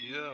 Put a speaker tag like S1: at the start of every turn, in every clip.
S1: Yeah.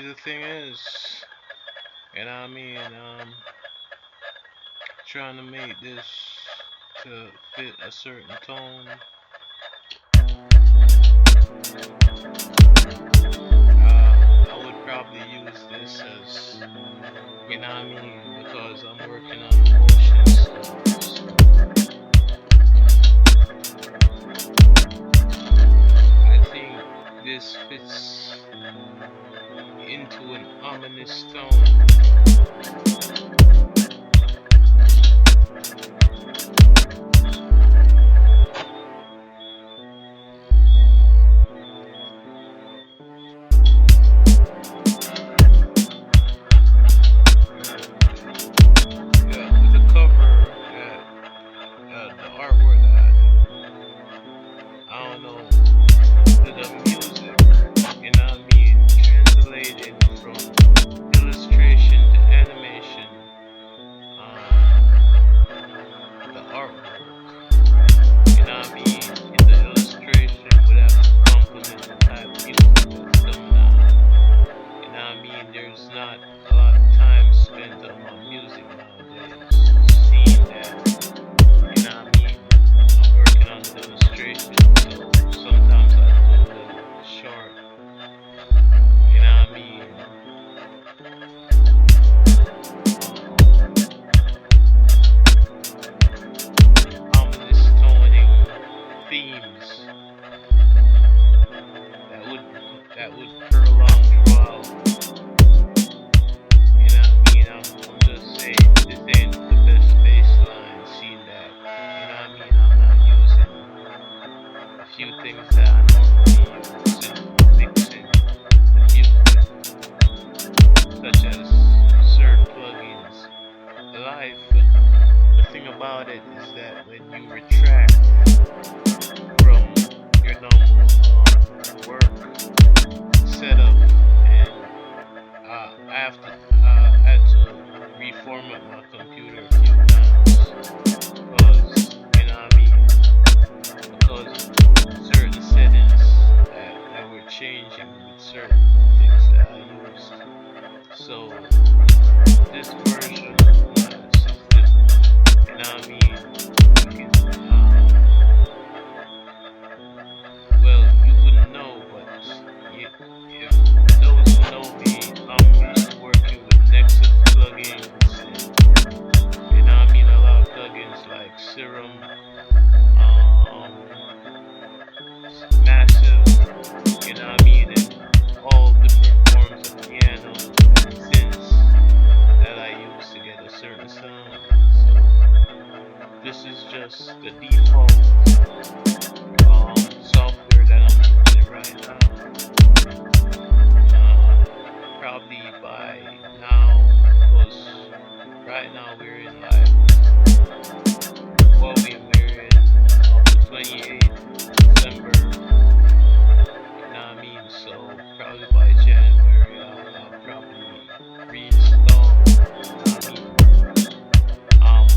S1: the thing is, trying to make this to fit a certain tone. I would probably use this as, because I'm working on emotions. I think this fits into an ominous tone. There's not a lot of time spent on my music nowadays. Seeing that, I'm working on the illustration, so sometimes I do them short. Ominous toning themes that would prolong throughout. I'm just saying this ain't the best baseline. See that? I'm not using a few things that I normally use in mixing the music, such as certain plugins. The thing about it is that when you retract from your normal work setup, and I had to reformat my computer a few times because certain settings that were changing with certain things that I used. So this version of my system, well, you wouldn't know, but if those who know me, I'm used to working with Nexus plugins, a lot of plugins like Serum, Massive, and all different forms of piano and synths that I use to get a certain sound. So this is just the default software that I'm using right now. Probably by now, because right now we're in we're in the 28th December, so probably by January I'll probably reinstall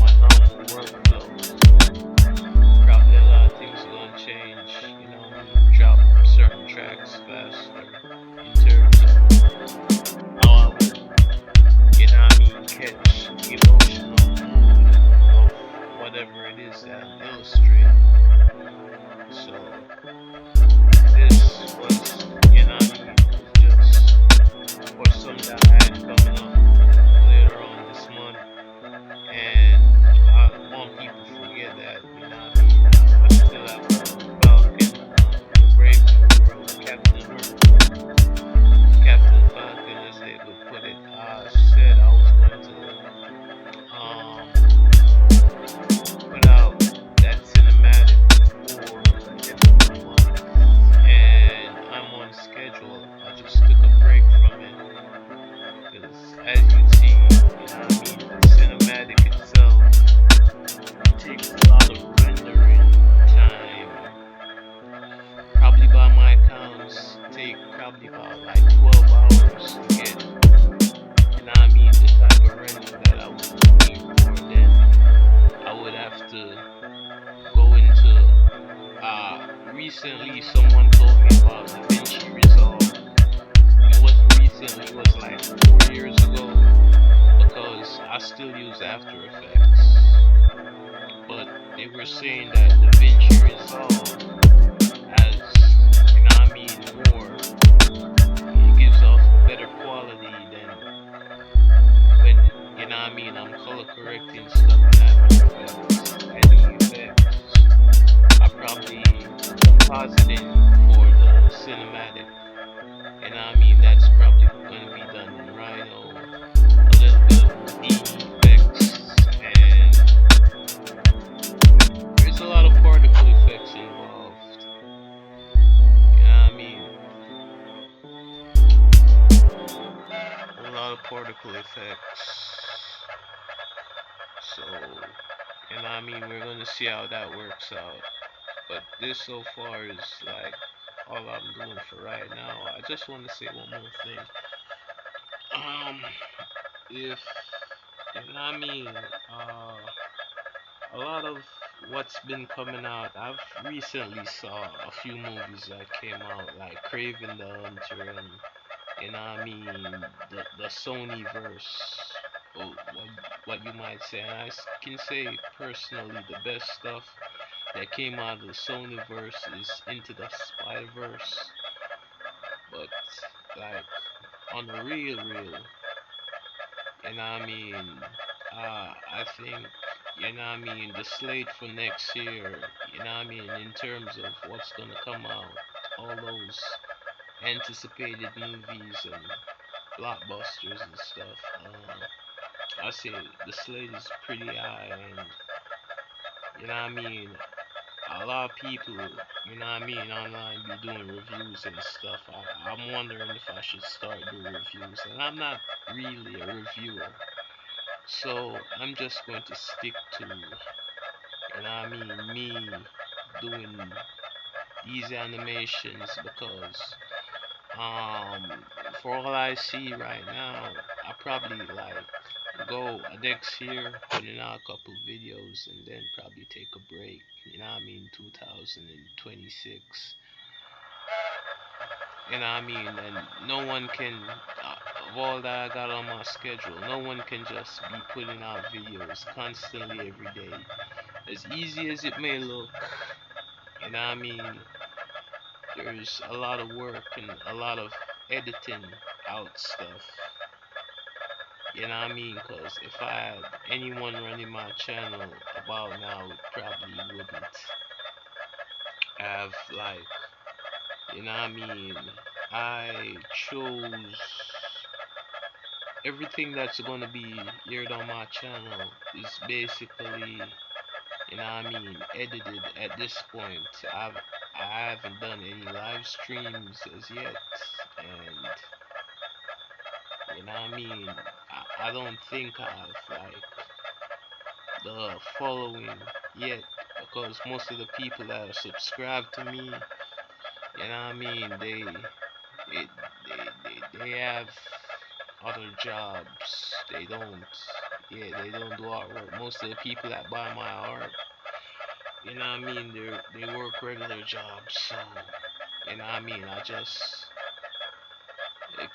S1: my normal workflow. Probably a lot of things are gonna change, drop certain tracks faster in terms of how I would, catch emotional mood of whatever it is that I'm illustrating. So this was, just for some that I had coming up later on this month, and I want people to forget that, I still have Falcon, the Brave New World, Captain Falcon, as they would put it. I said I was going to put out that cinematic for the end of the month, and I'm on schedule. I just took a break from it because, as you see, the cinematic itself takes a lot of rendering time. Probably by my accounts, take probably about 12 hours to get, the type of render that I was looking for. Then I would have to go into, recently someone told me about DaVinci Resolve. It wasn't recent. recently was like 4 years ago because I still use After Effects. But they were saying that DaVinci Resolve has, I mean, more. It gives off better quality than when, I mean, I'm color correcting stuff in After Effects. Adding effects, I probably compositing for the cinematic. I mean, that's probably going to be done in Rhino, a little bit of effects, and there's a lot of particle effects involved. I mean, a lot of particle effects. So, I mean, we're gonna see how that works out. But this so far is like all I'm doing for right now. I just want to say one more thing. Um, if I mean, a lot of what's been coming out, I've recently saw a few movies that came out, like Craven the Hunter and I mean the Sony verse, or what you might say. And can say personally the best stuff that came out of the Sony verse is Into the Spider Verse, but like on the real, I mean, I think, I mean, the slate for next year, I mean, in terms of what's gonna come out, all those anticipated movies and blockbusters and stuff. I say the slate is pretty high, and I mean, a lot of people, I mean, online be doing reviews and stuff. I'm wondering if I should start doing reviews, and I'm not really a reviewer, so I'm just going to stick to, I mean, me doing these animations because Um, for all I see right now, I probably like go next year, putting out a couple videos, and then probably take a break. 2026. And no one can, of all that I got on my schedule, no one can just be putting out videos constantly every day. As easy as it may look, there's a lot of work and a lot of editing out stuff. Because if I had anyone running my channel about now, it probably wouldn't have, like, I chose everything that's gonna be aired on my channel is basically, edited at this point. I haven't done any live streams as yet, and I don't think I've like the following yet, because most of the people that are subscribed to me, it, they have other jobs. They don't do artwork. Most of the people that buy my art, they work regular jobs. So, I just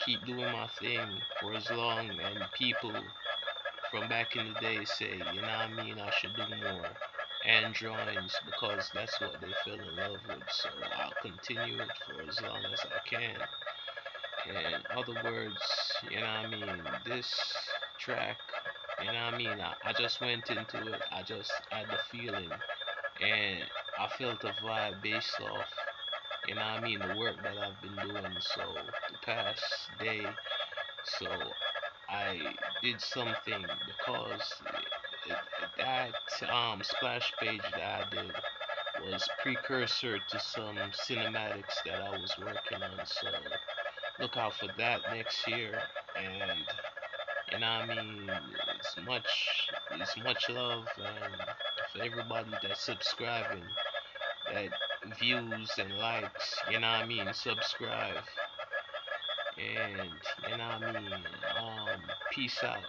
S1: keep doing my thing for as long, and people from back in the day say, I should do more and drawings because that's what they fell in love with. So I'll continue it for as long as I can. In other words, this track, I just went into it, I just had the feeling, and I felt a vibe based off, the work that I've been doing so the past day. So I did something because that splash page that I did was precursor to some cinematics that I was working on. So look out for that next year, and it's much love, and for everybody that's subscribing, that views and likes, subscribe, and peace out.